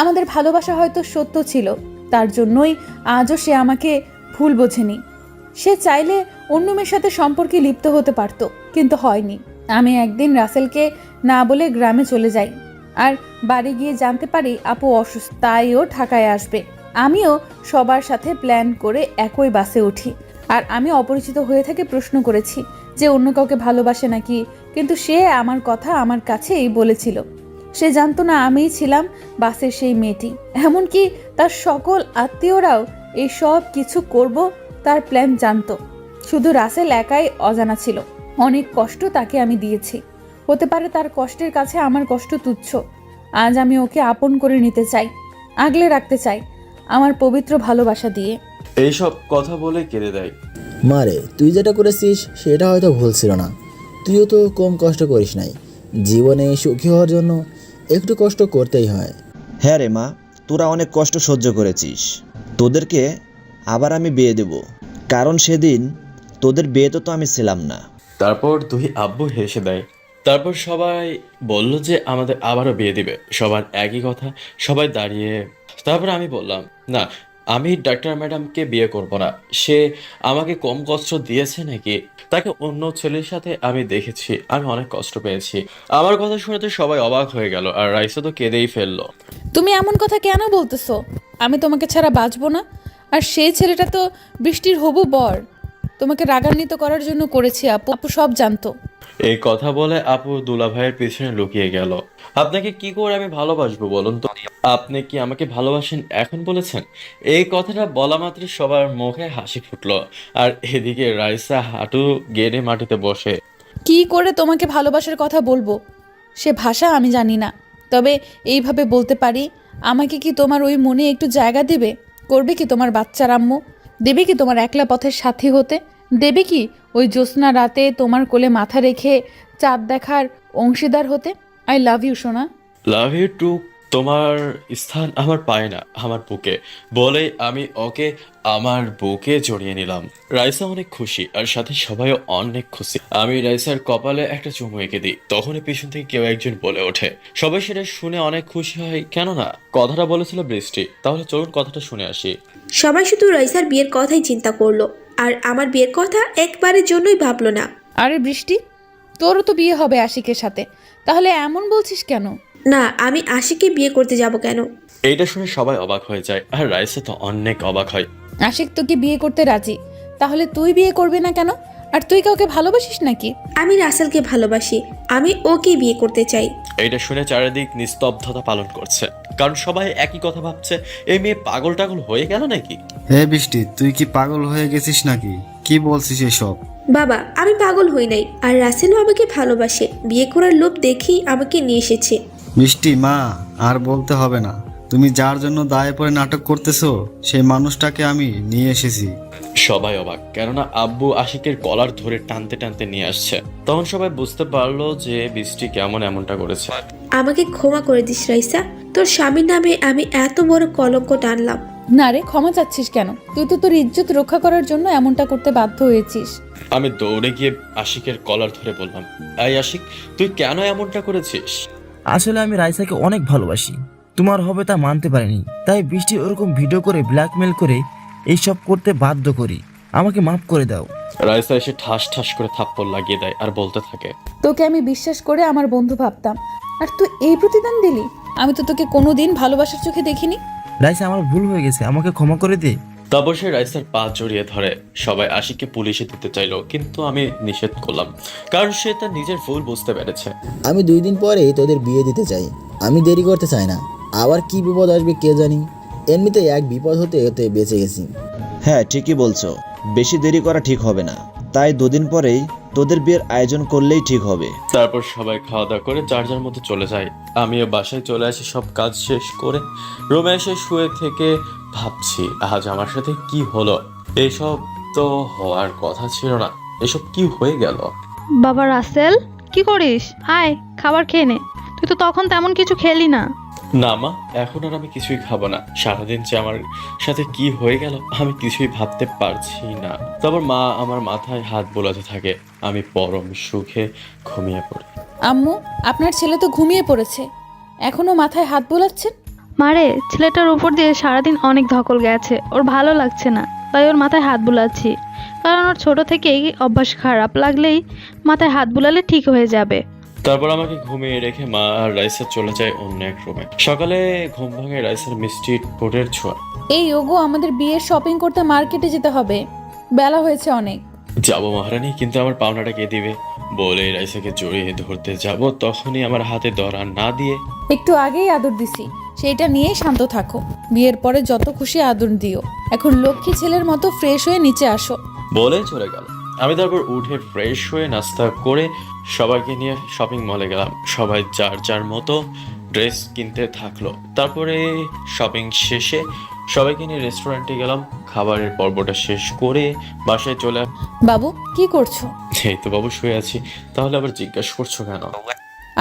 [SPEAKER 1] আমাদের ভালোবাসা হয়তো সত্য ছিল, তার জন্যই আজও সে আমাকে ভুল বোঝেনি। সে চাইলে অন্য মেয়ের সাথে সম্পর্কে লিপ্ত হতে পারত, কিন্তু হয়নি। আমি একদিন রাসেলকে না বলে গ্রামে চলে যাই, আর বাড়ি গিয়ে জানতে পারি আপু অসুস্থ, তাই ও ঢাকায় আসবে। আমিও সবার সাথে প্ল্যান করে একই বাসে উঠি, আর আমি অপরিচিত হয়ে থেকে প্রশ্ন করেছি যে অন্য কাউকে ভালোবাসে নাকি, কিন্তু সে আমার কথা আমার কাছেই বলেছিল। সে জানতো না আমিই ছিলাম বাসের সেই মেয়েটি। এমনকি তার সকল আত্মীয়রাও এই সব কিছু করব তার প্ল্যান জানতো। শুধু রাসেল একাই অজানা ছিল। অনেক কষ্ট তাকে আমি দিয়েছি, হতে পারে তার কষ্টের কাছে আমার কষ্ট তুচ্ছ। আজ আমি ওকে আপন করে নিতে চাই, আগলে রাখতে চাই আমার পবিত্র ভালোবাসা দিয়ে।
[SPEAKER 2] এইসব কথা বলে কেঁদে দেয়।
[SPEAKER 12] মারে, তুই যেটা করেছিস সেটা হয়তো ভুল ছিল না। তুইও তো কম কষ্ট করিস নাই। জীবনে সুখী হওয়ার জন্য একটু কষ্ট করতেই হয়।
[SPEAKER 9] হ্যাঁ রে মা, তোরা অনেক কষ্ট সহ্য করেছিস। তোদেরকে আবার আমি বিয়ে দেব, কারণ সেদিন তোদের বিয়েতে তো আমি ছিলাম না।
[SPEAKER 2] তারপর দুই আব্বু হেসে দেয়। তারপর সবাই বলল যে আমাদের আবারও বিয়ে দিবে। সবার একই কথা, সবাই দাঁড়িয়ে। তারপর আমি বললাম না, আমি ডাক্তার ম্যাডামকে বিয়ে করব না। সে আমাকে কম কষ্ট দিয়েছে নাকি? তাকে অন্য ছেলের সাথে আমি দেখেছি, আমি অনেক কষ্ট পেয়েছি। আমার কথা শুনে তো সবাই অবাক হয়ে গেল, আর রাইসা তো কেঁদেই ফেললো।
[SPEAKER 1] তুমি এমন কথা কেন বলতেছো? আমি তোমাকে ছাড়া বাঁচবো না। আর সেই ছেলেটা তো বৃষ্টির হবু বর, তোমাকে রাগান্বিত করার জন্য করেছি। আপু আপু সব জানতো।
[SPEAKER 2] এই কথা বলে আপু দুলা ভাইয়ের পিছনে লুকিয়ে গেল। আপনাকে কি করে আমি ভালোবাসবো বলুন তো? আপনি কি আমাকে ভালোবাসেন এখন বলেছেন? এই কথাটা বলা মাত্র সবার মুখে হাসি ফুটলো, আর এদিকে রাইসা হাঁটু গেড়ে মাটিতে বসে।
[SPEAKER 1] কি করে তোমাকে ভালোবাসার কথা বলবো সে ভাষা আমি জানি না, তবে এইভাবে বলতে পারি, আমাকে কি তোমার ওই মনে একটু জায়গা দেবে? করবে কি তোমার বাচ্চার আম্মু? দেবে কি তোমার একলা পথের সাথী হতে? দেবে কি ওই জ্যোৎস্না রাতে তোমার কোলে মাথা রেখে চাঁদ দেখার অংশীদার হতে? আই লাভ ইউ সোনা।
[SPEAKER 2] Love you too. তোমার স্থান আমার পায় না আমার বুকে, বলে আমি ওকে আমার বুকে জড়িয়ে নিলাম। রাইসা অনেক খুশি, আর সাথে সবাইও অনেক খুশি। আমি রাইসার কপালে একটা চুমু এঁকে দিই। তখনই পিছন থেকে কেউ একজন বলে ওঠে। সবাই সেটা শুনে অনেক খুশি হয়, কেননা কথাটা বলেছিল বৃষ্টি। তাহলে চলুন কথাটা শুনে আসি।
[SPEAKER 3] সবাই শুধু রাইসার বিয়ের কথাই চিন্তা করলো, আর আমার বিয়ের কথা একবারের জন্যই ভাবলো না।
[SPEAKER 1] আরে বৃষ্টি, তোরও তো বিয়ে হবে আশিকের সাথে, তাহলে এমন বলছিস কেন?
[SPEAKER 3] না, আমি আশিককে বিয়ে করতে যাব কেন?
[SPEAKER 2] এইটা শুনে সবাই অবাক হয়ে যায়, আর রাইসা তো অনেক অবাক হয়।
[SPEAKER 1] আশিক তোকে বিয়ে করতে রাজি, তাহলে তুই বিয়ে করবি না কেন? আর তুই কাউকে ভালোবাসিস নাকি?
[SPEAKER 3] আমি রাসেলকে ভালোবাসি, আমি ওকে বিয়ে করতে চাই।
[SPEAKER 2] এইটা শুনে চারিদিক নিস্তব্ধতা পালন করছে, কারণ সবাই একই কথা ভাবছে, এই মেয়ে পাগল টাগল হয়ে গেল নাকি।
[SPEAKER 6] হে বৃষ্টি, তুই কি পাগল হয়ে গেছিস নাকি? কি বলছিস এসব?
[SPEAKER 3] বাবা, আমি পাগল হই নাই, আর রাসেলও আমাকে ভালোবাসে, বিয়ে করার লোভ দেখেই আমাকে নিয়ে এসেছে।
[SPEAKER 6] বৃষ্টি মা, আর বলতে হবে না। তুমি যার জন্য দায়ে পড়ে নাটক করতেছো সেই মানুষটাকে আমি নিয়ে এসেছি।
[SPEAKER 2] সবাই অবাক, কেননা আব্বু আশিকের কলার ধরে টানতে টানতে নিয়ে আসছে। তখন সবাই বুঝতে পারলো যে বৃষ্টি কেমন এমনটা করেছে।
[SPEAKER 3] আমাকে ক্ষমা করে দিস রাইসা, তোর স্বামীর নামে আমি এত বড় কলঙ্ক টানলাম।
[SPEAKER 1] না রে, ক্ষমা চাচ্ছিস কেন? তুই তো তোর ইজ্জত রক্ষা করার জন্য এমনটা করতে বাধ্য হয়েছিস।
[SPEAKER 2] আমি দৌড়ে গিয়ে আশিকের কলার ধরে বললাম, এই আশিক, তুই কেন এমনটা করেছিস?
[SPEAKER 4] আসলে আমি রাইসাকে অনেক ভালোবাসি, তোমার হবে তা মানতে পারিনি, তাই বৃষ্টি ওরকম ভিডিও করে ব্ল্যাকমেল করে এইসব করতে বাধ্য করি, আমাকে মাফ করে দাও।
[SPEAKER 2] রাইসা এসে ঠাস ঠাস করে থাপ্পড় লাগিয়ে দেয় আর বলতে থাকে,
[SPEAKER 1] তোকে আমি বিশ্বাস করে আমার বন্ধু ভাবতাম, আর তুই এই প্রতিদান দিলি? আমি তো তোকে কোনোদিন ভালোবাসার চোখে দেখিনি।
[SPEAKER 4] রাইসা, আমার ভুল হয়ে গেছে, আমাকে ক্ষমা করে দে।
[SPEAKER 2] তারপর সে রাইসার পা জড়িয়ে ধরে। সবাই আশিককে পুলিশে দিতে চাইলো, কিন্তু আমি নিষেধ করলাম, কারণ সে তার নিজের ভুল বুঝতে পেরেছে।
[SPEAKER 12] আমি 2 দিন পরেই তোদের বিয়ে দিতে চাই, আমি দেরি করতে চাই না। আবার কি বিপদ আসবে কে জানি, এমনিতে এক বিপদ হতে হতে বেঁচে গেছি।
[SPEAKER 9] হ্যাঁ, ঠিকই বলছো, বেশি দেরি করা ঠিক হবে না, তাই 2 দিন পরেই তোদের বিয়ের আয়োজন করলেই ঠিক হবে।
[SPEAKER 2] তারপর সবাই খাওয়া দাওয়া করে যার যার মতো চলে যায়। আমিও বাসায় চলে আসি সব কাজ শেষ করে। রুমে এসে শুয়ে থেকে ভাবছি, আজ আমার সাথে কি হলো? এইসব তো হওয়ার কথা ছিল না, এসব কি হয়ে গেল?
[SPEAKER 8] বাবা রাসেল, কি করিস? আয়, খাবার খেয়ে নে। তুই তো তখন তেমন কিছু খেলি না।
[SPEAKER 2] না মা, এখন আর আমি কিছুই খাবো না। সারাদিন যে আমার সাথে কি হয়ে গেল আমি কিছুই ভাবতে পারছি না। তারপর মা আমার মাথায় হাত বোলাতে থাকে, আমি পরম সুখে ঘুমিয়ে পড়ি।
[SPEAKER 1] আম্মু, আপনার ছেলে তো ঘুমিয়ে পড়েছে, এখনো মাথায় হাত বোলাচ্ছেন?
[SPEAKER 8] মারে, ছেলেটার উপর দিয়ে সারাদিন অনেক ধকল গেছে, ওর ভালো লাগছে না, তাই ওর মাথায় হাত বুলাচ্ছি। কারণ ওর ছোট থেকেই অভ্যাস, খারাপ লাগলেই মাথায় হাত বুলালে ঠিক হয়ে যাবে।
[SPEAKER 2] তারপর আমাকে ঘুমিয়ে রেখে মা আর রাইসা চলে যায় অন্য এক রুমে। সকালে ঘুম ভাঙে রাইসার মিষ্টি ঠোঁটের ছোঁয়া।
[SPEAKER 1] এই ওগো, আমাদের বিয়ের শপিং করতে মার্কেটে যেতে হবে, বেলা হয়েছে অনেক।
[SPEAKER 2] যাবো মহারানী, কিন্তু আমার পাওনাটা কে দিবে? বলে রাইসাকে জড়িয়ে ধরতে যাব, তখনই আমার হাতে ধরা না দিয়ে,
[SPEAKER 1] একটু আগেই আদর দিছি, সেইটা নিয়েই শান্ত থাকো। বিয়ের পরে যত খুশি আদর দিও, এখন লক্ষ্মী ছেলের মতো ফ্রেশ হয়ে নিচে আসো।
[SPEAKER 2] বলে চলে গেল। আমি তারপর উঠে ফ্রেশ হয়ে নাস্তা করে সবাইকে নিয়ে শপিং মলে গেলাম। সবাই যার যার মতো ড্রেস কিনতে থাকলো। তারপরে শপিং শেষে সবাইকে নিয়ে রেস্টুরেন্টে গেলাম। খাবারের পর্বটা শেষ করে বাসায় চলে।
[SPEAKER 1] বাবু, কি করছো?
[SPEAKER 2] এই তো বাবু, শুয়ে আছি। তাহলে আবার জিজ্ঞাসা করছো কেন?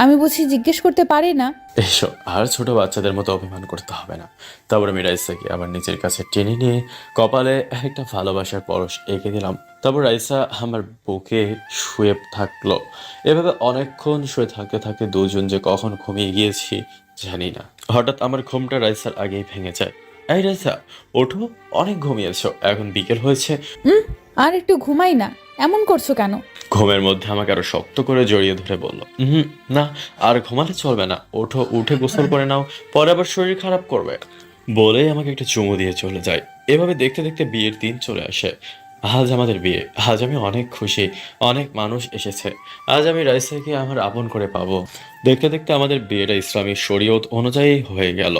[SPEAKER 1] আমি বুঝি জিজ্ঞেস করতে পারি না?
[SPEAKER 2] এসব আর ছোট বাচ্চাদের মতো অভিমান করতে হবে না। তারপর আমি রাইসাকে আবার নিজের কাছে টেনে নিয়ে কপালে একটা ভালোবাসার পরশ এঁকে দিলাম। তারপর রাইসা আমার বুকে শুয়ে থাকলো। এভাবে অনেকক্ষণ শুয়ে থাকতে থাকতে দুজন যে কখন ঘুমিয়ে গিয়েছি জানি না। হঠাৎ আমার ঘুমটা রাইসার আগেই ভেঙে যায়। এই রাইসা, ওঠো, অনেক ঘুমিয়েছো, এখন বিকেল হয়েছে।
[SPEAKER 1] আর একটু ঘুমাই না, এমন করছো কেন?
[SPEAKER 2] ঘুমের মধ্যে আমাকে আরো শক্ত করে জড়িয়ে ধরে বলল, না, আর ঘুমালে চলবে না, ওঠো, উঠে গোসল করে নাও, পরে আবার শরীর খারাপ করবে। বলেই আমাকে একটা চুমু দিয়ে চলে যায়। এভাবে দেখতে দেখতে বিয়ের দিন চলে আসে। আজ আমাদের বিয়ে। আজ আমি অনেক খুশি, অনেক মানুষ এসেছে। আজ আমি রাইসাকে আমার আপন করে পাবো। দেখতে দেখতে আমাদের বিয়েটা ইসলামী শরীয়ত অনুযায়ী হয়ে গেল।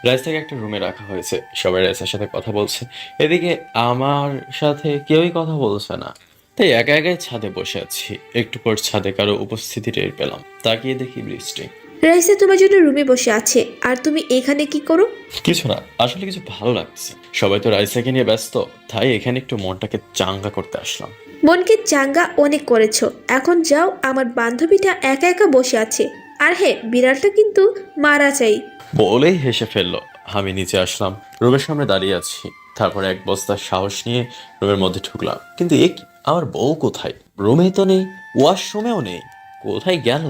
[SPEAKER 2] রাইসাকে একটা রুমে রাখা হয়েছে, সবাই রাইসার সাথে কথা বলছে। এদিকে আমার সাথে কেউই কথা বলছে না, তাই একা একাই ছাদে বসে আছি। একটু পর ছাদে কারো উপস্থিতি টের পেলাম। তাকিয়ে দেখি বৃষ্টি।
[SPEAKER 3] রাইসা তোমার জন্য রুমে বসে আছে, আর তুমি এখানে কি করো?
[SPEAKER 2] কিছু না, আসলে কিছু ভালো লাগছে। সবাই তো রাইসাকে নিয়ে ব্যস্ত, তাই এখানে একটু মনটাকে চাঙ্গা করতে আসলাম।
[SPEAKER 3] মনকে চাঙ্গা অনেক করেছো, এখন যাও, আমার বান্ধবীটা একা একা বসে আছে। আর হ্যাঁ, বিড়ালটা কিন্তু মারা চাই।
[SPEAKER 2] বলেই হেসে ফেললো। আমি নিচে আসলাম, রুমের সামনে দাঁড়িয়ে আছি। তারপরে এক বস্তা সাহস নিয়ে রুমের মধ্যে ঢুকলাম। কিন্তু এ কি, আমার বউ কোথায়? রুমে তো নেই, ওয়াশরুমেও নেই, কোথায় গেল?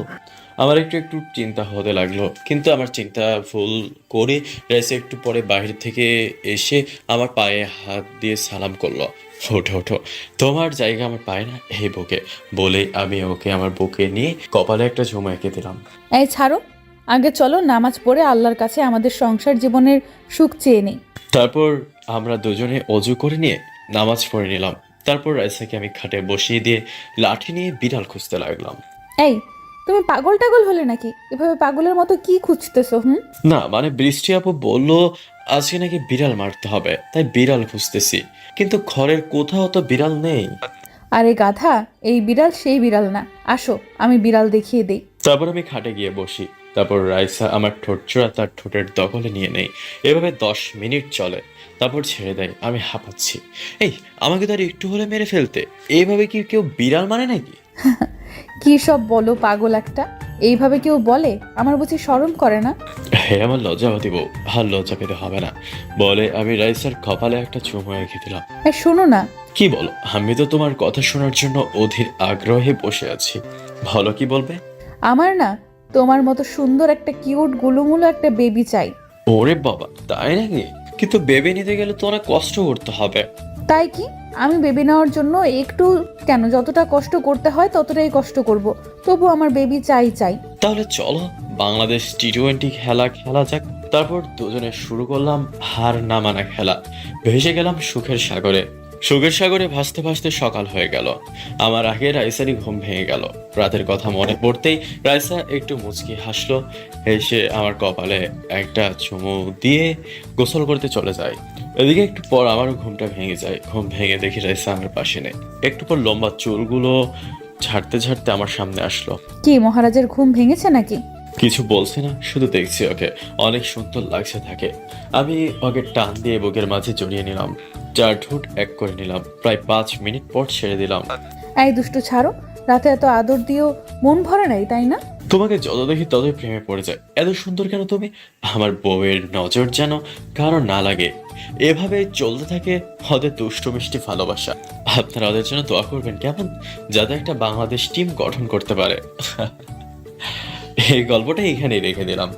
[SPEAKER 2] আমার একটু একটু চিন্তা হতে লাগলো, কিন্তু আমার চিন্তা ভুল করে রাইসা একটু পরে বাইরে থেকে এসে আমার পায়ে হাত দিয়ে সালাম করলো। ওঠো ওঠো, তোমার জায়গা আমার পায়ে না, এই বুকে। বলে আমি ওকে আমার বুকে নিয়ে কপালে একটা ঝুমা এঁকে দিলাম।
[SPEAKER 1] এই ছাড়ো, আগে চলো নামাজ পড়ে আল্লাহর কাছে আমাদের সংসার জীবনের সুখ চেয়ে নেই।
[SPEAKER 2] তারপর আমরা দুজনে অজু করে নিয়ে নামাজ পড়ে নিলাম। তারপর রাইসাকে আমি খাটে বসিয়ে দিয়ে লাঠি নিয়ে বিড়াল খুঁজতে লাগলাম।
[SPEAKER 1] এই তুমি পাগল টাগল হলে নাকি? এভাবে পাগলের মতো কি খুঁজতেছো?
[SPEAKER 2] না মানে বৃষ্টি আপু বললো আজকে নাকি বিড়াল মারতে হবে, তাই বিড়াল খুঁজতেছি, কিন্তু ঘরের কোথাও তো বিড়াল নেই।
[SPEAKER 1] আরে গাধা, এই বিড়াল সেই বিড়াল না, আসো আমি বিড়াল দেখিয়ে দেই।
[SPEAKER 2] তারপর আমি খাটে গিয়ে বসি। তারপর রাইসা আমার ঠোঁট জোড়া তার ঠোঁটের দখলে নিয়ে নেই। এভাবে 10 মিনিট চলে, তারপর ছেড়ে দেয়। আমি হাঁপাচ্ছি। এই আমাকে তো আর একটু হলে মেরে ফেলতে। এইভাবে কি কেউ বিড়াল মানে নাকি?
[SPEAKER 1] কি সব বলো পাগল একটা, এইভাবে কেউ বলে? আমার বুঝি শরম করে না?
[SPEAKER 2] হ্যাঁ আমার লজ্জাবতী বউ, আর লজ্জা পেতে হবে না বলে আমি রাইসার কপালে একটা চুমু রেখে দিলাম।
[SPEAKER 1] শোনো না।
[SPEAKER 2] কি বলো? আমি তো তোমার কথা শোনার জন্য অধীর আগ্রহে বসে আছি, ভালো কি বলবে?
[SPEAKER 1] আমার না তোমার মতো সুন্দর একটা কিউট গুলুমুলু একটা বেবি চাই।
[SPEAKER 2] ওরে বাবা, তাই নাকি? কিন্তু বেবি নিতে গেলে তো অনেক কষ্ট করতে হবে।
[SPEAKER 1] তাই কি? আমি বেবি নেওয়ার জন্য একটু কেন, যতটা কষ্ট করতে হয় ততটাই কষ্ট করব, তবু আমার বেবি চাই চাই।
[SPEAKER 2] তাহলে চলো বাংলাদেশ টি-20 খেলা খেলা যাক। তারপর দুজনে শুরু করলাম হার না মানা খেলা। ভেসে গেলাম সুখের সাগরে। সুখের সাগরে ভাসতে ভাসতে সকাল হয়ে গেল। আমার আগে রাইসারই ঘুম ভেঙে গেল। রাতের কথা মনে পড়তেই রাইসা একটু মুচকি হাসলো, হেসে আমার কপালে একটা চুমু দিয়ে গোসল করতে চলে যায়। এদিকে একটু পর আমারও ঘুমটা ভেঙে যায়। ঘুম ভেঙে দেখি রাইসা আমার পাশে নেই। একটু পর লম্বা চুলগুলো ঝাড়তে ঝাড়তে আমার সামনে আসলো।
[SPEAKER 1] কি মহারাজের ঘুম ভেঙেছে নাকি?
[SPEAKER 2] কিছু বলছে না, শুধু দেখছি ওকে অনেক সুন্দর লাগছে থাকে। আমি ওকে টান দিয়ে বুকের মাঝে জড়িয়ে নিলাম, 4 ঠোঁট এক করে নিলাম। প্রায় 5 মিনিট পর ছেড়ে দিলাম।
[SPEAKER 1] এই দুষ্টু ছাড়ো, রাতে এত আদর দিয়েও মন ভরে নাই তাই না?
[SPEAKER 2] তোমাকে যত দেখি ততই প্রেমে পড়ে যায়। এত সুন্দর কেন তুমি? আমার বউয়ের নজর যেন কারো না লাগে। এভাবে চলতে থাকে ওদের দুষ্টু মিষ্টি ভালোবাসা। আপনারা ওদের জন্য দোয়া করবেন কেমন, যাতে একটা বাংলাদেশ টিম গঠন করতে পারে। এই গল্পটা এখানেই রেখে দিলাম।